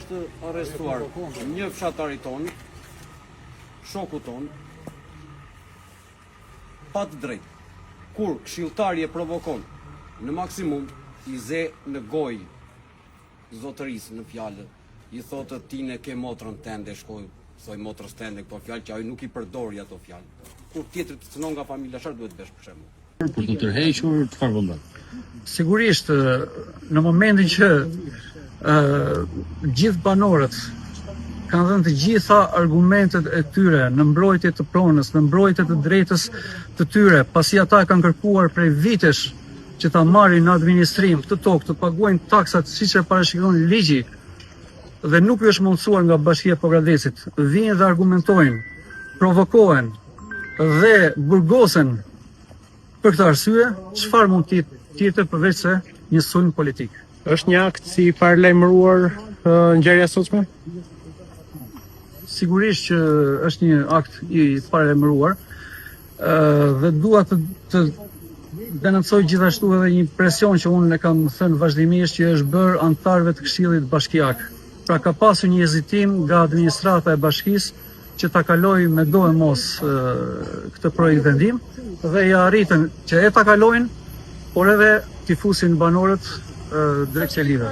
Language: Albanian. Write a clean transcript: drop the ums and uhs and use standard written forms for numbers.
është arrestuar një fshatari ton, shoku ton, pa të drejtë. Kur këshilltari e provokon në maksimum, i ze në gojë zotërisë në fjalë, i thotë ti ne ke motrën tende, shkoj, thoj motrës tende këto fjalë që ai nuk i përdori ato fjalë. Kur tjetër të cënon nga familja, çfarë duhet bësh për shembull? Për të tërhequr, çfarë vëmë? Sigurisht, në momentin që gjithë banorët kanë dhënë të gjitha argumentet e tyre në mbrojtje të pronës, në mbrojtje të drejtës të tyre, pasi ata kanë kërkuar prej vitesh që ta marrin në administrim të tokë, të paguajnë taksat siç e parashikon ligji, dhe nuk është mundësuar nga Bashkia e Pogradecit, vinë dhe argumentojnë, provokohen dhe burgosen për këtë arsye, çfarë mund të tjetër përveç se një sulm politik. Është një akt si paralajmëruar ngjarja e sotme? Sigurisht që është një akt i paralajmëruar dhe dua të denoncoj gjithashtu edhe një presion që unë e kam thënë vazhdimisht që është bërë antarëve të Këshillit Bashkiak. Pra ka pasur një hezitim nga administrata e bashkisë që ta kaloj me do e mos këtë projekt vendim dhe ja arritën që e ta kalojnë, por edhe t'i fusin banorët drejt qelidhe.